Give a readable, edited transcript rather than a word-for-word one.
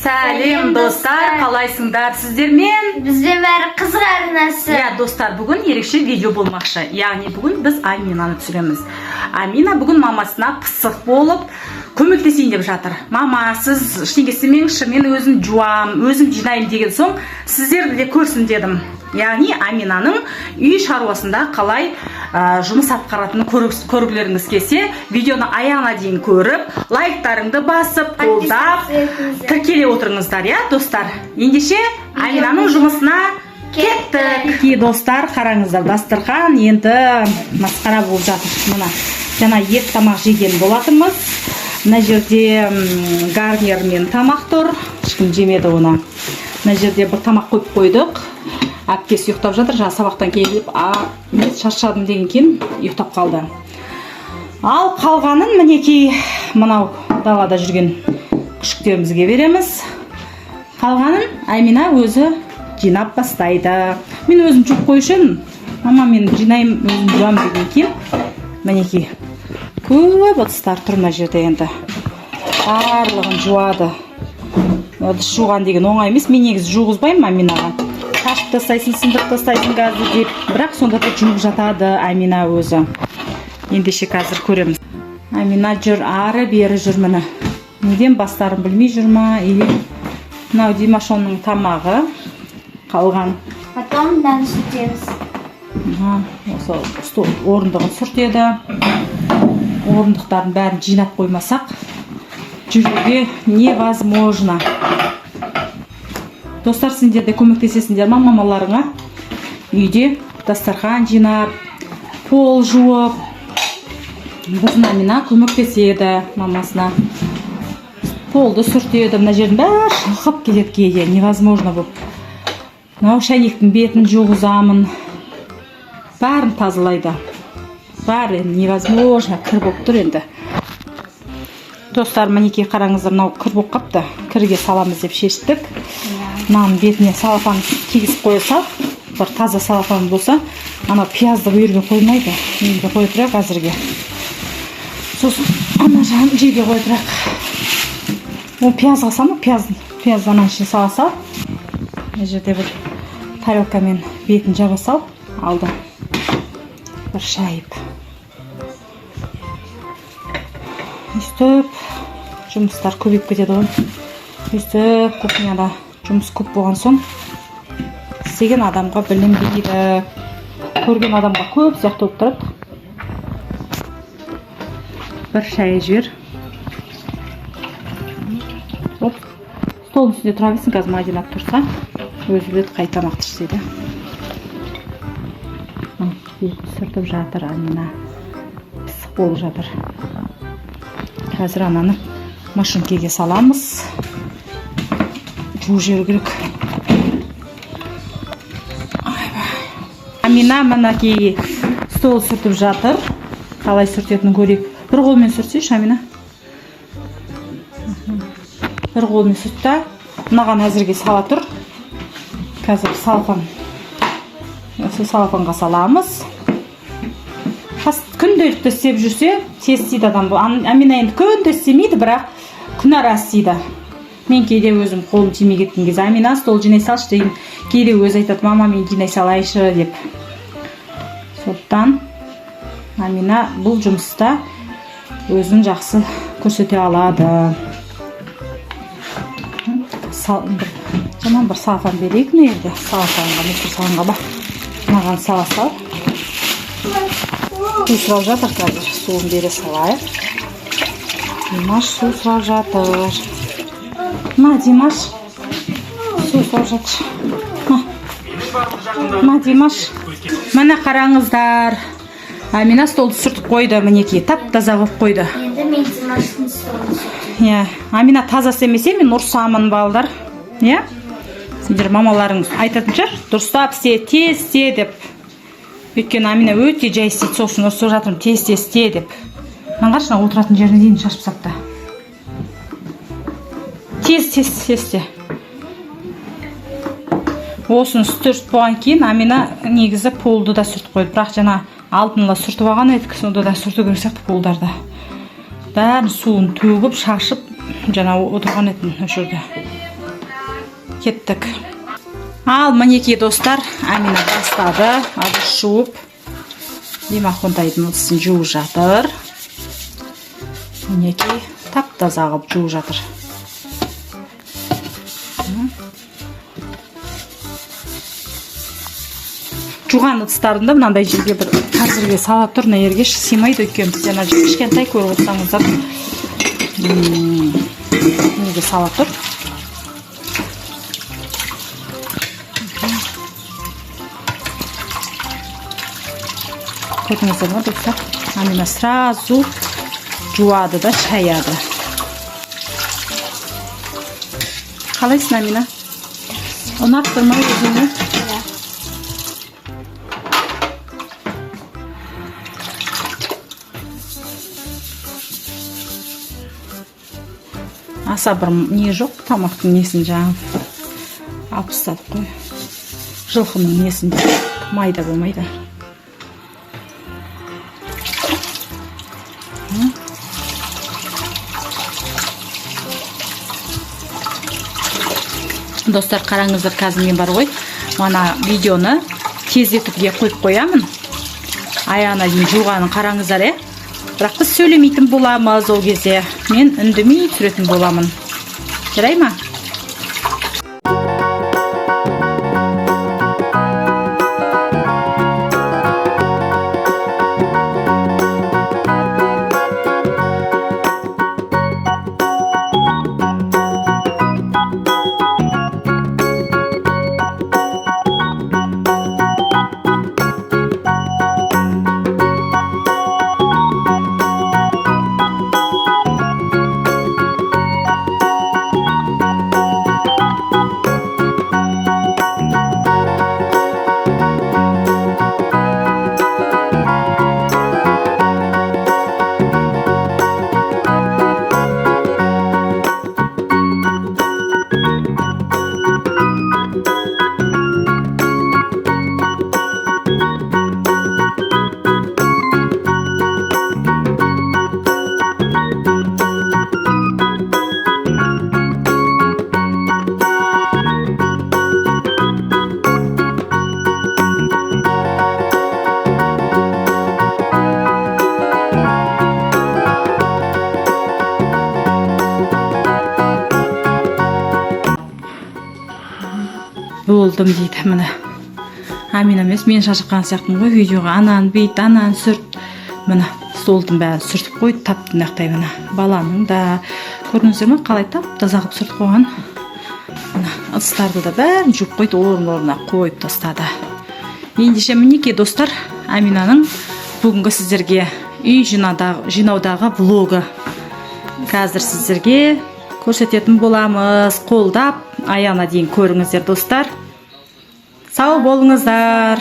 Сәлем достар, қалайсыңдар сіздермен? Бізбен бәрі қызық арнасы. Достар, бүгін ерекше видео болмақшы. Яғни бүгін біз Аминаны түсіреміз. Амина бүгін мамасына пысық болып көмектесейін деп жатыр. Мама, сіз ештеңе істемеңізші, мен өзім жуам, өзім жинаймын деген соң сіздерді де көрсін дедім. Яғни Аминаның үй шаруасында қалай жұмыс атқаратынын көргілеріңіз келсе, видеоны аяғына дейін көріп, лайктарыңды басып, қолдап, тіркеле отырыңыздар, достар. Ендеше Аминаның жұмысына кеттік. Достар, қараңыздар, дастархан енді масқара болып жатыр. Мына жаңа ет тамақ жеген болатынбыз. Мына жерде гарнир мен тамақ тұр. Ешкім жемеді оны. Мына жерде бір тамақ қойып қойдық. Әпкесі ұйықтап жатыр, жаңа сабақтан келіп, мен шаршадым деген кейін ұйықтап қалды. Ал қалғанын мінекей мынау далада жүрген күшіктерімізге береміз. Қалғанын Амина өзі жинап бастайды. Мен өзім жуып қойшын. Мама, мен жинайым, өзім жуам деген кейін мінекей көп ыдыстар тұр мына жерде енді. Барлығын жуады. Ыдыс жуған деген оңай емес. Мен негізі жуғызбаймын Аминаға. Қашып тастайсың, сындырып тастайсың қазір деп. Бірақ сонда да жуып жатады Амина өзі. Ендеше қазір көреміз. Амина жүр, ары бері жүр міне. Неден бастарын білмей жүр ма? Мынау Димашонның тамағы қалған. Потом дән сүртеміз. Осы орындығын сүртеді. Орындықтарын бәрін жинап қоймасақ, жүруге невозможно. Достар, сендер де көмектесесіңдер ма мамаларыңа? Үйде дастархан жинап, пол жуып. Біздің Амина көмектеседі мамасына. Полды сүртеді. Мына жердің бәрі шылқып кетеді кейде, невозможно болып. Мынау шәйнектің бетін жуғызамын. Бәрін тазалайды. Бәрі невозможно, кір болып тұр енді. Достар, мінекей қараңыздар, мынау кір болып қапты. Кірге саламыз деп шештік. Мынаның бетіне салапан кигізіп қойса, бір таза салапан болса, ана пиязды үйірге қоймайды. Үйірге қой тұрайық әзірге. Сосын ана жағын жерге қой тұрайық. Ол пияз қалса ма? Пиязды ана ішіне сала сал. Мына жерде бір тарелкамен бетін жаба сал. Алды. Бір шайып. Өстіп, жұмыстар көбейіп кетеді ғой. Өстіп, кухняда жұмыс көп болған соң, істеген адамға білінбейді. Көрген адамға көп сияқты болып тұрады. Бір шай жібер. Столдың үстінде тұра берсін, қазір мадинат тұрса, өзі біледі қай тамақты істейді. Сүртіп жатыр Амина. Пысық болып жатыр. Қазір ананы машинкеге саламыз. Жуып жіберу керек. Амина мінекей стол сүртіп жатыр. Қалай сүртетінін көрейік. Бір қолмен сүртсейші, Амина. Бір қолмен сүртті. Мынаған әзірге сала тұр. Қазір салфан. Осы салфанға саламыз. Күнделікті істеп жүрсе, тез істейді адам. Амина енді күнде істемейді, бірақ күн ара істейді. Мен кейде өзім қолым тимей кеткен кезде, Амина стол жинай салшы дейін. Кейде өзі айтады, мама, мен жинай салайшы деп. Соттан Амина бұл жұмыста өзін жақсы көрсете алады. Жаман бір салфан берейік мына жерде. Салфанға, мектеп салғанға ба. Маған сала сал. Су сұрап жатыр қазір. Суын бере салайық. Димаш су сұрап жатыр. Димаш су сұрап жатыр. Димаш. Міне қараңыздар. Амина столды сүртіп қойды, мінекей. Тап-таза қылып қойды. Енді мен Димаштың столын сүртем. Амина таза істемесе, мен ұрсамын балдар. Сендер мамаларыңыз айтатын шығар, дұрыстап істе, тез істе деп. Өйткені Амина өте жай істейді, сосын ұрсып жатырмын, тез істе деп. Мен қарашы, отыратын жеріне дейін шашып сапты. Тез істе. Осын сүртіп болған кейін Амина негізі полды да сүртіп қойды. Бірақ жаңа алтынла сүртіп алған едік, сонда да сүрту керек сияқты полдарды. Бәрін суын төгіп, шашып, жаңа отырған етін осы жерде. кеттік. Ал мінекей достар, Амина бастады. Адыс жуып, демақондайдың ыдысын жуып жатыр. Мінекей тап-таза қылып жуып жатыр. Жуған ыдыстарында мынандай жерге бір қазірге салып тұр, мына жерге сыймайды өйткені бізде мына жерге кішкентай көріп отырсаңыздар. Неге салып тұр. Көрдіңіздер ме достар? Амина сразу жуады да шаяды. Қалайсың, Амина? Ұнап тұрмай өзіңе? Аса бір не жоқ, тамақтың несін жаңа алып тастадық қой. Жылқының несін майда болмайды. Достар, қараңыздар, қазір мен бар ғой, мана видеоны тездетуге қойып қоямын. Аяғына дейін жуғанын қараңыздар, бірақ біз сөйлемейтін боламыз ол кезде. Мен үндемей түсіретін боламын. Жарай ма? Болдым дейді, міне. Амина емес, мен шашыққан сияқтымын ғой, видеоға ананы бейт, ананы сүрт. Міне, столдың бәрін сүртіп қойды, таптың ақтай міне. Баланың да көрдіңіздер ме, қалай тап-таза қылып сүртіп қойған. Міне, ыдыстарды да бәрін жуып қойды, орын-орнына қойып тастады. Ендеше мінекей достар, Аминаның бүгінгі сіздерге үй жинаудағы влогы. Қазір сіздерге көрсететін боламыз. Қолдап, аяғына дейін көріңіздер достар. Сау болыңыздар.